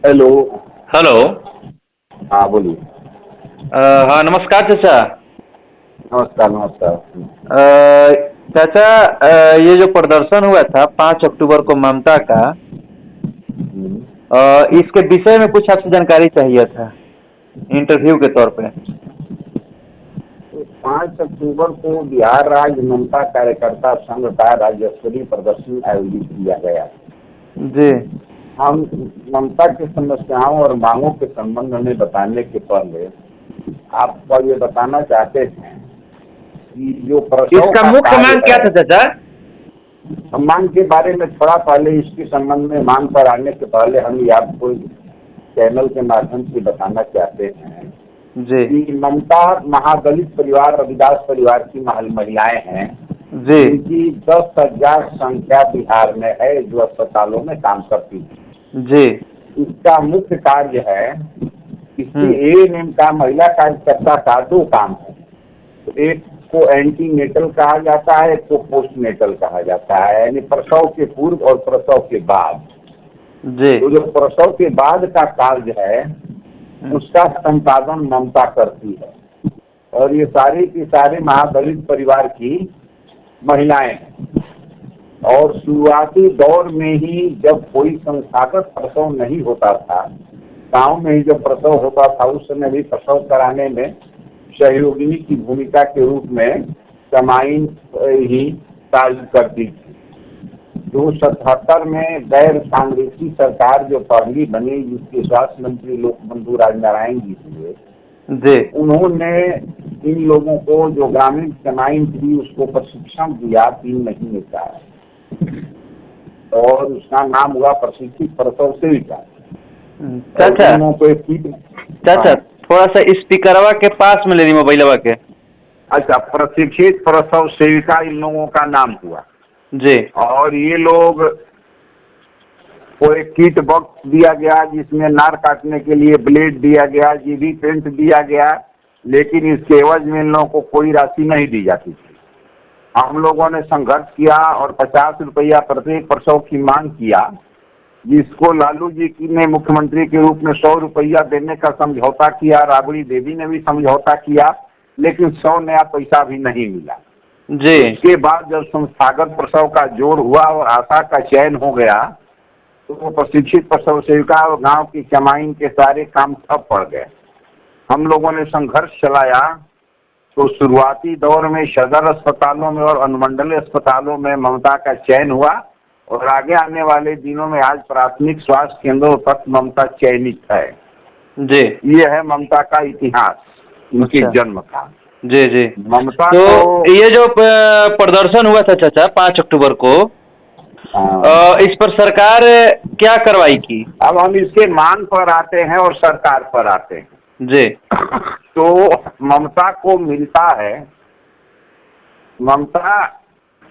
Hello. Hello. हाँ बोलिए। हाँ, नमस्कार चाचा। नमस्कार नमस्कार। चाचा, ये जो प्रदर्शन हुआ था 5 अक्टूबर को ममता का, इसके विषय में कुछ आपसे जानकारी चाहिए था, इंटरव्यू के तौर पे। तो 5 अक्टूबर को बिहार राज्य ममता कार्यकर्ता संघ का राज्य स्तरीय प्रदर्शन आयोजित किया गया। जी। हम ममता की समस्याओं और मांगों के संबंध में बताने के पहले आपको ये बताना चाहते हैं कि जो प्रसव इसका का मुख्य कार्य मांग क्या है, था चाचा? मांग के बारे में थोड़ा पहले इसके संबंध में मांग पर आने के पहले हम ये आपको चैनल के माध्यम से बताना चाहते हैं जी। कि ममता महादलित परिवार रविदास परिवार की महिलाएं हैं। जी। इनकी 10,000 संख्या बिहार में है जो अस्पतालों में काम करती है। जी। इसका मुख्य कार्य है, इसकी एएनएम का महिला कार्यकर्ता का 2 काम है। एक को एंटीनेटल कहा जाता है, एक को पोस्टनेटल कहा जाता है, यानी प्रसव के पूर्व और प्रसव के बाद। जी। तो जो प्रसव के बाद का कार्य है उसका संपादन ममता करती है, और ये सारे की सारे महादलित परिवार की महिलाएं हैं। और शुरुआती दौर में ही जब कोई संस्थागत प्रसव नहीं होता था, गांव में ही जब प्रसव होता था, उस समय भी प्रसव कराने में सहयोगिनी की भूमिका के रूप में कमाइन ही कार्य करती थी। जो 77 में गैर कांग्रेसी सरकार जो पहली बनी, जिसके स्वास्थ्य मंत्री लोकबंधु राजनारायण जी थे, जी। उन्होंने इन लोगों को जो ग्रामीण कमाइन थी उसको प्रशिक्षण दिया 3 महीने का, और उसका नाम हुआ प्रशिक्षित प्रसव सेविका। चाचा, चाचा, हाँ। थोड़ा सा स्पीकरवा के पास में ले ली मोबाइलवा के। अच्छा, प्रशिक्षित प्रसव सेविका इन लोगों का नाम हुआ। जी। और ये लोग को एक किट बॉक्स दिया गया जिसमें नार काटने के लिए ब्लेड दिया गया, जीबी पेंट दिया गया, लेकिन इसके एवज में इन लोगों को कोई राशि नहीं दी जाती थी। हम लोगों ने संघर्ष किया और 50 रुपया प्रत्येक प्रसव की मांग किया, जिसको लालू जी ने मुख्यमंत्री के रूप में 100 रुपया देने का समझौता किया, राबड़ी देवी ने भी समझौता किया, लेकिन 100 नया पैसा भी नहीं मिला। जी। इसके बाद जब संस्थागत प्रसव का जोर हुआ और आशा का चयन हो गया, तो वो प्रशिक्षित प्रसव सेविका और गांव की कमाइन के सारे काम ठप पड़ गए। हम लोगों ने संघर्ष चलाया, तो शुरुआती दौर में सदर अस्पतालों में और अनुमंडलीय अस्पतालों में ममता का चयन हुआ, और आगे आने वाले दिनों में आज प्राथमिक स्वास्थ्य केंद्रों तक ममता चयनित है। जी। ये है ममता का इतिहास, उनके जन्म का। जी। जी। ममता तो ये जो प्रदर्शन हुआ था चाचा 5 अक्टूबर को, इस पर सरकार क्या कार्रवाई की? अब हम इसके मांग पर आते हैं और सरकार पर आते हैं। जी। तो ममता को मिलता है, ममता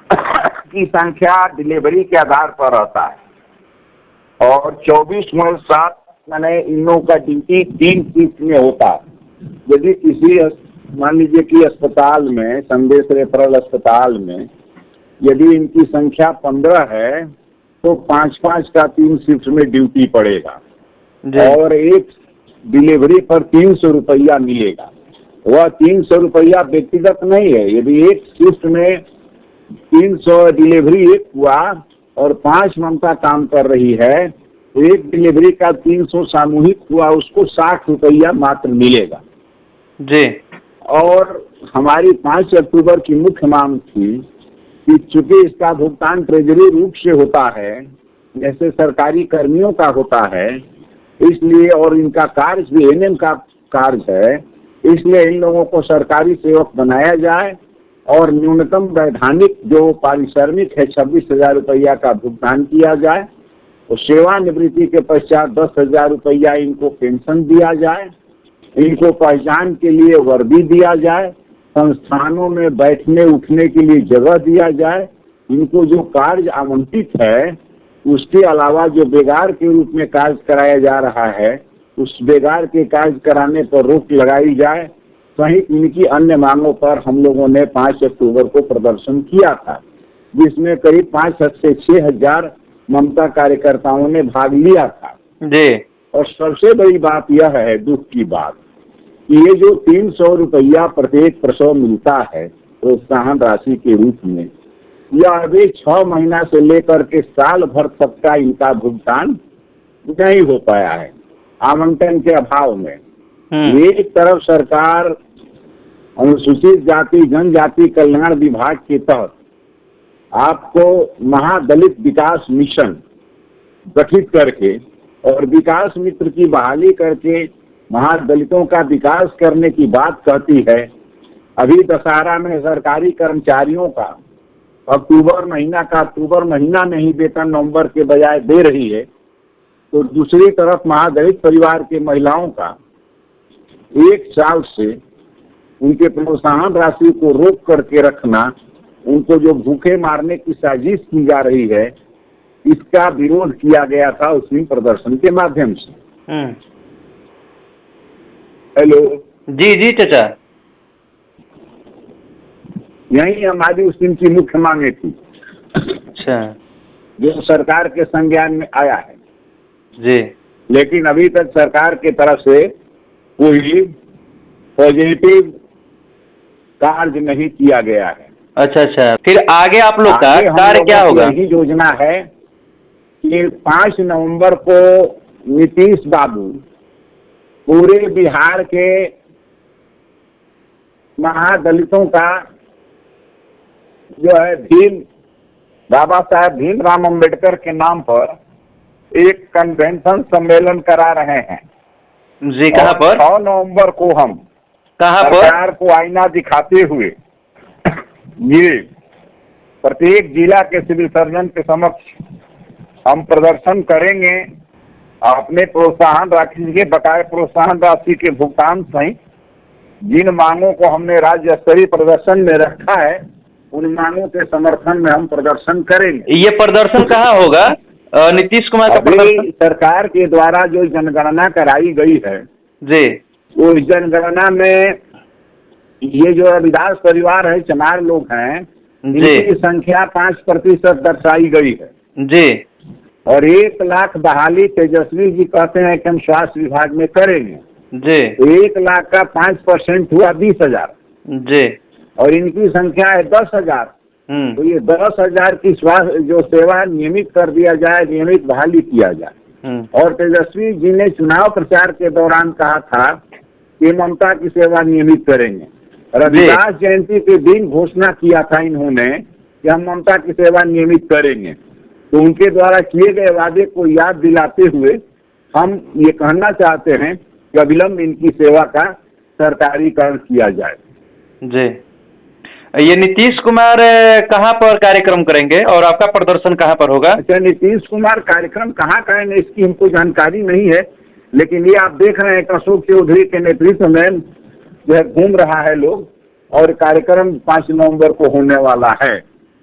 की संख्या डिलीवरी के आधार पर रहता है, और 24/7 मैंने इन लोगों का ड्यूटी 3 शिफ्ट में होता है। यदि किसी मान लीजिए कि अस्पताल में, संदेश रेफरल अस्पताल में यदि इनकी संख्या 15 है, तो 5-5 का 3 शिफ्ट में ड्यूटी पड़ेगा, और एक डिलीवरी पर 300 रुपया मिलेगा। वह 300 रुपया व्यक्तिगत नहीं है। यदि एक शिफ्ट में 300 डिलीवरी एक हुआ और 5 ममता काम कर रही है, तो एक डिलीवरी का 300 सामूहिक हुआ, उसको 60 रुपया मात्र मिलेगा। जी। और हमारी 5 अक्टूबर की मुख्य मांग थी कि चूंकि इसका भुगतान ट्रेजरी रूप से होता है, जैसे सरकारी कर्मियों का होता है, इसलिए, और इनका कार्य भी एएनएम का कार्य है, इसलिए इन लोगों को सरकारी सेवक बनाया जाए, और न्यूनतम वैधानिक जो पारिश्रमिक है 26,000 रुपया का भुगतान किया जाए, और सेवानिवृत्ति के पश्चात 10,000 रुपया इनको पेंशन दिया जाए, इनको पहचान के लिए वर्दी दिया जाए, संस्थानों में बैठने उठने के लिए जगह दिया जाए, इनको जो कार्य आवंटित है उसके अलावा जो बेगार के रूप में कार्य कराया जा रहा है, उस बेगार के कार्य कराने पर रोक लगाई जाए, सहित इनकी अन्य मांगों पर हम लोगों ने 5 अक्टूबर को प्रदर्शन किया था, जिसमें करीब 5 से 6 हजार ममता कार्यकर्ताओं ने भाग लिया था। जी। और सबसे बड़ी बात यह है, दुख की बात, कि ये जो 300 रुपया प्रत्येक प्रसव मिलता है प्रोत्साहन राशि के रूप में, यह अभी 6 महीना से लेकर के साल भर तक का इनका भुगतान नहीं हो पाया है आवंटन के अभाव में। एक तरफ सरकार अनुसूचित जाति जनजाति कल्याण विभाग के तहत आपको महादलित विकास मिशन गठित करके और विकास मित्र की बहाली करके महादलितों का विकास करने की बात कहती है। अभी दशहरा में सरकारी कर्मचारियों का अक्टूबर महीना में ही वेतन नवंबर के बजाय दे रही है, तो दूसरी तरफ महादलित परिवार के महिलाओं का 1 साल से उनके प्रोत्साहन राशि को रोक करके रखना, उनको जो भूखे मारने की साजिश की जा रही है, इसका विरोध किया गया था उसी प्रदर्शन के माध्यम से। हेलो जी जी चाचा, यही हमारी उस दिन की मुख्य मांगे थी। अच्छा, जो सरकार के संज्ञान में आया है जी, लेकिन अभी तक सरकार की तरफ से कोई पॉजिटिव कार्य नहीं किया गया है। अच्छा अच्छा, फिर आगे आप लोग का कार्य क्या होगा? यही योजना है कि 5 नवंबर को नीतीश बाबू पूरे बिहार के महादलितों का जो है बाबा साहेब भीमराव अम्बेडकर के नाम पर एक कन्वेंशन सम्मेलन करा रहे हैं जी। कहाँ पर? 6 नवंबर को हम कहाँ पर? सरकार को आईना दिखाते हुए ये प्रत्येक जिला के सिविल सर्जन के समक्ष हम प्रदर्शन करेंगे। अपने प्रोत्साहन राशि के बकाया प्रोत्साहन राशि के भुगतान सहित जिन मांगों को हमने राज्य स्तरीय प्रदर्शन में रखा है, उन मांगों के समर्थन में हम प्रदर्शन करेंगे। ये प्रदर्शन कहाँ होगा? नीतीश कुमार का प्रदर्शन? सरकार के द्वारा जो जनगणना कराई गई है जी, वो जनगणना में ये जो रविदास परिवार है, चमार लोग हैं, इनकी संख्या 5% दर्शाई गई है जी। और 1 लाख बहाली तेजस्वी जी कहते हैं कि हम स्वास्थ्य विभाग में करेंगे जी। 1 लाख का 5% हुआ 20,000 जी, और इनकी संख्या है 10,000। तो ये 10,000 की स्वास्थ्य जो सेवा नियमित कर दिया जाए, नियमित बहाली किया जाए। और तेजस्वी जी ने चुनाव प्रचार के दौरान कहा था कि ममता की सेवा नियमित करेंगे। रविदास जयंती के दिन घोषणा किया था इन्होंने कि हम ममता की सेवा नियमित करेंगे। तो उनके द्वारा किए गए वादे को याद दिलाते हुए हम ये कहना चाहते हैं कि अविलंब इनकी सेवा का सरकारीकरण किया जाए। जी, ये नीतीश कुमार कहाँ पर कार्यक्रम करेंगे और आपका प्रदर्शन कहाँ पर होगा? अच्छा, नीतीश कुमार कार्यक्रम कहाँ करेंगे इसकी हमको जानकारी नहीं है, लेकिन ये आप देख रहे हैं कि अशोक चौधरी के नेतृत्व में जो है घूम रहा है लोग, और कार्यक्रम 5 नवंबर को होने वाला है।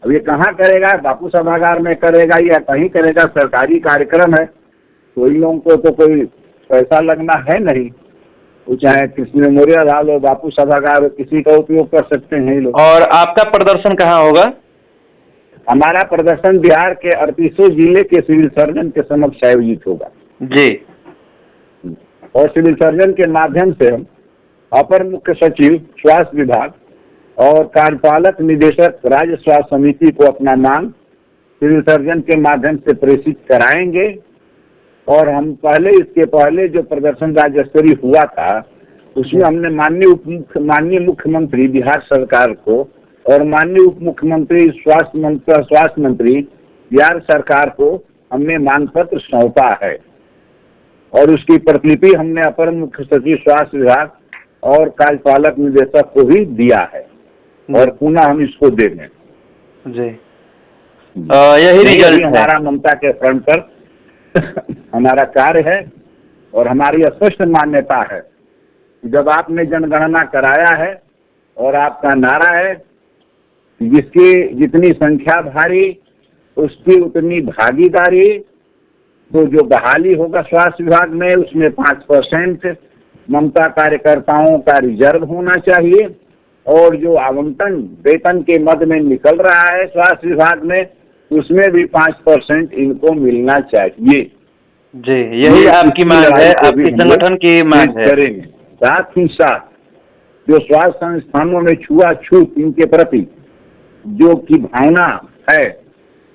अब ये कहाँ करेगा? बापू सभागार में करेगा या कहीं करेगा? सरकारी कार्यक्रम है, तो इन लोगों को तो कोई पैसा लगना है नहीं, चाहे कृष्ण मेमोरियल हॉल हो, बापू सभागार, किसी का उपयोग कर सकते हैं ये लोग। और आपका प्रदर्शन कहाँ होगा? हमारा प्रदर्शन बिहार के 38 जिले के सिविल सर्जन के समक्ष आयोजित होगा जी, और सिविल सर्जन के माध्यम से हम अपर मुख्य सचिव स्वास्थ्य विभाग और कार्यपालक निदेशक राज्य स्वास्थ्य समिति को अपना मांग सिविल सर्जन के माध्यम से प्रेषित कराएंगे। और हम इसके पहले जो प्रदर्शन राज्य स्तरीय हुआ था, उसमें हमने माननीय मुख्यमंत्री बिहार सरकार को और माननीय उप मुख्यमंत्री स्वास्थ्य मंत्री बिहार सरकार को हमने मांग पत्र सौंपा है, और उसकी प्रतिलिपि हमने अपर मुख्य सचिव स्वास्थ्य विभाग और कार्यपालक निदेशक को भी दिया है, और पुनः हम इसको देंगे जी। यही रिजल्ट हमारा ममता के फ्रंट पर हमारा कार्य है, और हमारी स्पष्ट मान्यता है कि जब आपने जनगणना कराया है और आपका नारा है जिसकी जितनी संख्या भारी उसकी उतनी भागीदारी, तो जो बहाली होगा स्वास्थ्य विभाग में उसमें 5% ममता कार्यकर्ताओं का रिजर्व होना चाहिए, और जो आवंटन वेतन के मद में निकल रहा है स्वास्थ्य विभाग में उसमें भी 5% इनको मिलना चाहिए। जी, यही आपकी मांग है, आपकी संगठन की मांग है। करेंगे। साथ ही साथ जो स्वास्थ्य संस्थानों में छुआछूत इनके प्रति जो की भावना है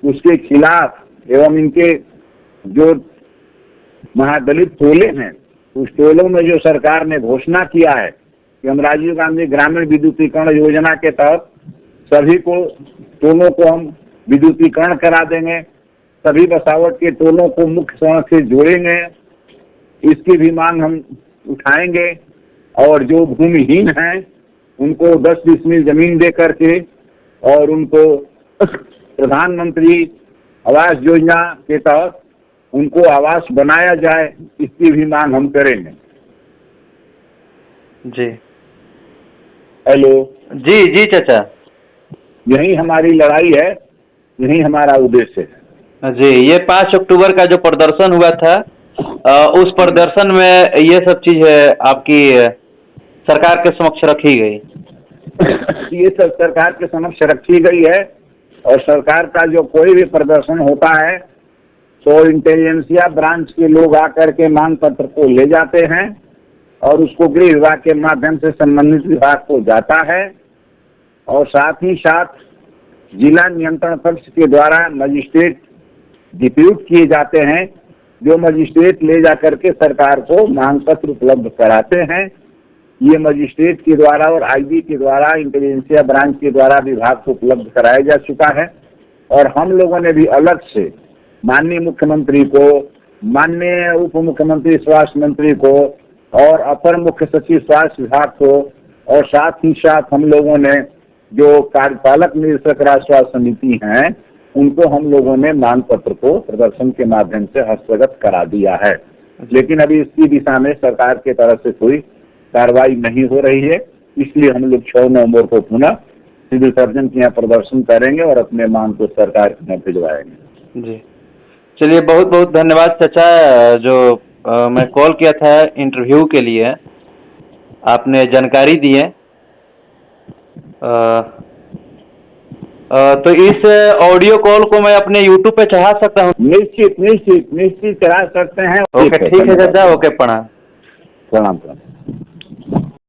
उसके खिलाफ एवं इनके जो महादलित टोले हैं उस टोलों में जो सरकार ने घोषणा किया है कि हम राजीव गांधी ग्रामीण विद्युतीकरण योजना के तहत सभी टोलों को हम विद्युतीकरण करा देंगे, सभी बसावट के टोलों को मुख्य सड़क से जोड़ेंगे, इसकी भी मांग हम उठाएंगे। और जो भूमिहीन हैं उनको 10 डिसमिल जमीन दे करके और उनको प्रधानमंत्री आवास योजना के तहत उनको आवास बनाया जाए, इसकी भी मांग हम करेंगे। जी। हेलो। जी जी चाचा, यही हमारी लड़ाई है, यही हमारा उद्देश्य है। जी, ये 5 अक्टूबर का जो प्रदर्शन हुआ था उस प्रदर्शन में ये सब चीज आपकी सरकार के समक्ष रखी गई। ये सब सरकार के समक्ष रखी गई है और सरकार का जो कोई भी प्रदर्शन होता है तो इंटेलिजेंसिया ब्रांच के लोग आकर के मांग पत्र को ले जाते हैं और उसको गृह विभाग के माध्यम से संबंधित विभाग को जाता है और साथ ही साथ जिला नियंत्रण कक्ष के द्वारा मजिस्ट्रेट डिप्यूट किए जाते हैं, जो मजिस्ट्रेट ले जाकर के सरकार को मांग पत्र उपलब्ध कराते हैं। ये मजिस्ट्रेट के द्वारा और आईबी के द्वारा इंटेलिजेंसिया ब्रांच के द्वारा विभाग को उपलब्ध कराया जा चुका है और हम लोगों ने भी अलग से माननीय मुख्यमंत्री को, माननीय उप मुख्यमंत्री स्वास्थ्य मंत्री को और अपर मुख्य सचिव स्वास्थ्य विभाग को और साथ ही साथ हम लोगों ने जो कार्यपालक निदेशक राज्य स्वास्थ्य समिति हैं उनको हम लोगों ने मांग पत्र को प्रदर्शन के माध्यम से हस्तगत करा दिया है। लेकिन अभी इसकी दिशा में सरकार की तरफ से कोई कार्रवाई नहीं हो रही है, इसलिए हम लोग 6 नवंबर को पुनः सिविल सर्जन के यहाँ प्रदर्शन करेंगे और अपने मांग को सरकार के यहाँ भिजवाएंगे। जी, चलिए बहुत बहुत धन्यवाद चाचा। जो मैं कॉल किया था इंटरव्यू के लिए, आपने जानकारी दी है। तो इस ऑडियो कॉल को मैं अपने YouTube पे चढ़ा सकता हूँ? निश्चित निश्चित निश्चित चढ़ा सकते हैं। ओके, ठीक है चाचा। ओके, प्रणाम। प्रणाम।